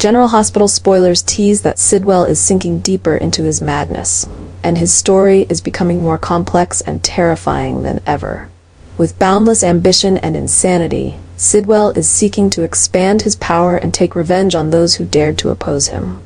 General Hospital spoilers tease that Sidwell is sinking deeper into his madness, and his story is becoming more complex and terrifying than ever. With boundless ambition and insanity, Sidwell is seeking to expand his power and take revenge on those who dared to oppose him.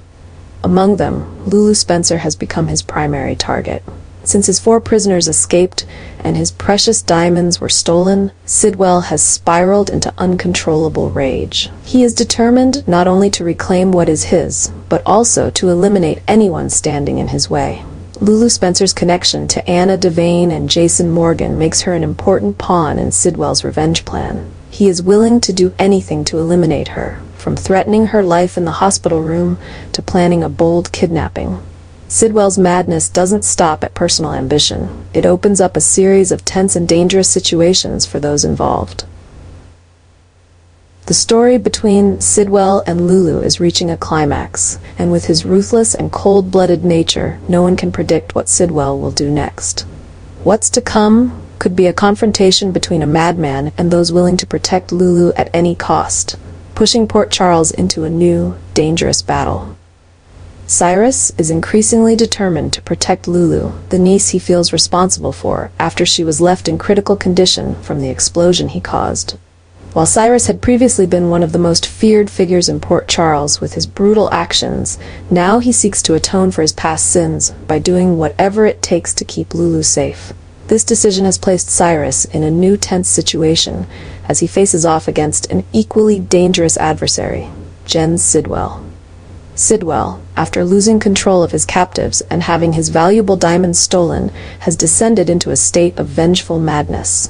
Among them, Lulu Spencer has become his primary target. Since his 4 prisoners escaped and his precious diamonds were stolen, Sidwell has spiraled into uncontrollable rage. He is determined not only to reclaim what is his, but also to eliminate anyone standing in his way. Lulu Spencer's connection to Anna Devane and Jason Morgan makes her an important pawn in Sidwell's revenge plan. He is willing to do anything to eliminate her, from threatening her life in the hospital room to planning a bold kidnapping. Sidwell's madness doesn't stop at personal ambition. It opens up a series of tense and dangerous situations for those involved. The story between Sidwell and Lulu is reaching a climax, and with his ruthless and cold-blooded nature, no one can predict what Sidwell will do next. What's to come could be a confrontation between a madman and those willing to protect Lulu at any cost, pushing Port Charles into a new, dangerous battle. Cyrus is increasingly determined to protect Lulu, the niece he feels responsible for after she was left in critical condition from the explosion he caused. While Cyrus had previously been one of the most feared figures in Port Charles with his brutal actions, now he seeks to atone for his past sins by doing whatever it takes to keep Lulu safe. This decision has placed Cyrus in a new tense situation as he faces off against an equally dangerous adversary, Jen Sidwell. Sidwell, after losing control of his captives and having his valuable diamonds stolen, has descended into a state of vengeful madness.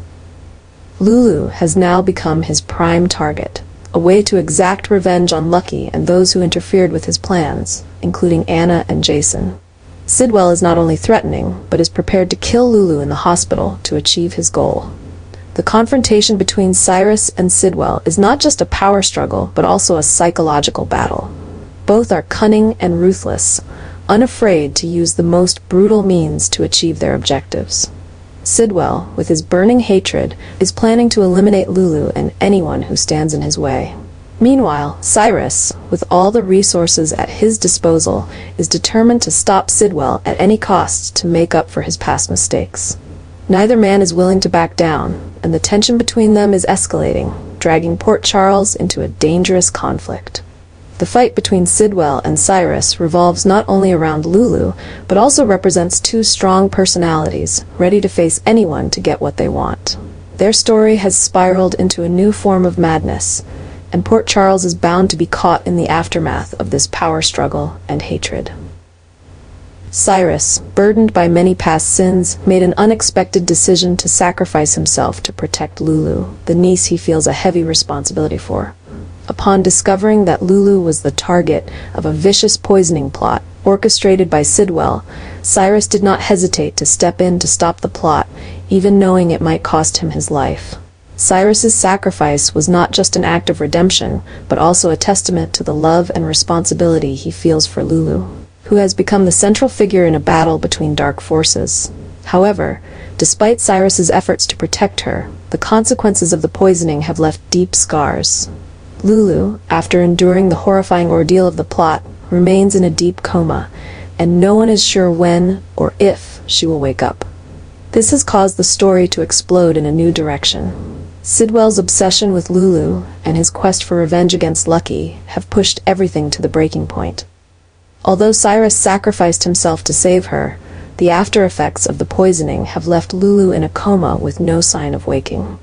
Lulu has now become his prime target, a way to exact revenge on Lucky and those who interfered with his plans, including Anna and Jason. Sidwell is not only threatening, but is prepared to kill Lulu in the hospital to achieve his goal. The confrontation between Cyrus and Sidwell is not just a power struggle, but also a psychological battle. Both are cunning and ruthless, unafraid to use the most brutal means to achieve their objectives. Sidwell, with his burning hatred, is planning to eliminate Lulu and anyone who stands in his way. Meanwhile, Cyrus, with all the resources at his disposal, is determined to stop Sidwell at any cost to make up for his past mistakes. Neither man is willing to back down, and the tension between them is escalating, dragging Port Charles into a dangerous conflict. The fight between Sidwell and Cyrus revolves not only around Lulu, but also represents 2 strong personalities, ready to face anyone to get what they want. Their story has spiraled into a new form of madness, and Port Charles is bound to be caught in the aftermath of this power struggle and hatred. Cyrus, burdened by many past sins, made an unexpected decision to sacrifice himself to protect Lulu, the niece he feels a heavy responsibility for. Upon discovering that Lulu was the target of a vicious poisoning plot orchestrated by Sidwell, Cyrus did not hesitate to step in to stop the plot, even knowing it might cost him his life. Cyrus's sacrifice was not just an act of redemption, but also a testament to the love and responsibility he feels for Lulu, who has become the central figure in a battle between dark forces. However, despite Cyrus's efforts to protect her, the consequences of the poisoning have left deep scars. Lulu, after enduring the horrifying ordeal of the plot, remains in a deep coma, and no one is sure when or if she will wake up. This has caused the story to explode in a new direction. Sidwell's obsession with Lulu and his quest for revenge against Lucky have pushed everything to the breaking point. Although Cyrus sacrificed himself to save her, the after effects of the poisoning have left Lulu in a coma with no sign of waking.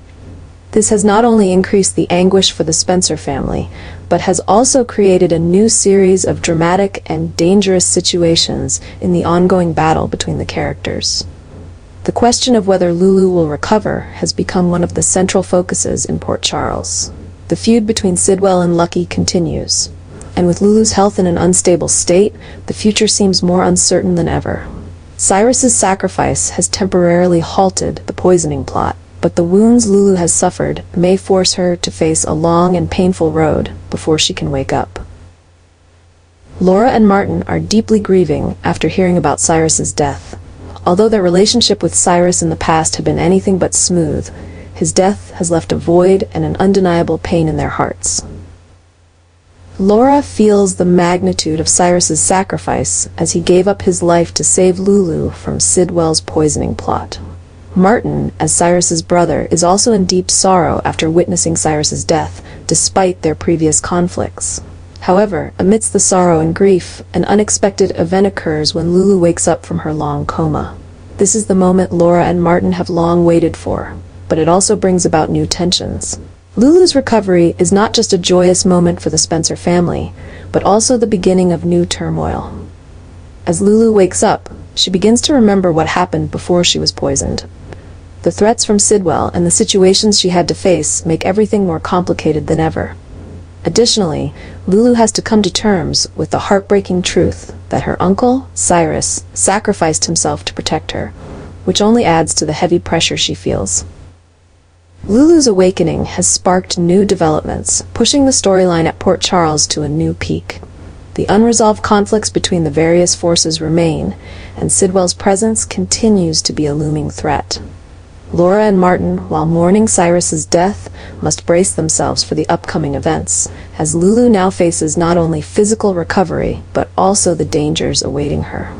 This has not only increased the anguish for the Spencer family, but has also created a new series of dramatic and dangerous situations in the ongoing battle between the characters. The question of whether Lulu will recover has become one of the central focuses in Port Charles. The feud between Sidwell and Lucky continues, and with Lulu's health in an unstable state, the future seems more uncertain than ever. Cyrus's sacrifice has temporarily halted the poisoning plot, but the wounds Lulu has suffered may force her to face a long and painful road before she can wake up. Laura and Martin are deeply grieving after hearing about Cyrus's death. Although their relationship with Cyrus in the past had been anything but smooth, his death has left a void and an undeniable pain in their hearts. Laura feels the magnitude of Cyrus's sacrifice as he gave up his life to save Lulu from Sidwell's poisoning plot. Martin, as Cyrus's brother, is also in deep sorrow after witnessing Cyrus's death, despite their previous conflicts. However, amidst the sorrow and grief, an unexpected event occurs when Lulu wakes up from her long coma. This is the moment Laura and Martin have long waited for, but it also brings about new tensions. Lulu's recovery is not just a joyous moment for the Spencer family, but also the beginning of new turmoil. As Lulu wakes up, she begins to remember what happened before she was poisoned. The threats from Sidwell and the situations she had to face make everything more complicated than ever. Additionally, Lulu has to come to terms with the heartbreaking truth that her uncle, Cyrus, sacrificed himself to protect her, which only adds to the heavy pressure she feels. Lulu's awakening has sparked new developments, pushing the storyline at Port Charles to a new peak. The unresolved conflicts between the various forces remain, and Sidwell's presence continues to be a looming threat. Laura and Martin, while mourning Cyrus's death, must brace themselves for the upcoming events, as Lulu now faces not only physical recovery, but also the dangers awaiting her.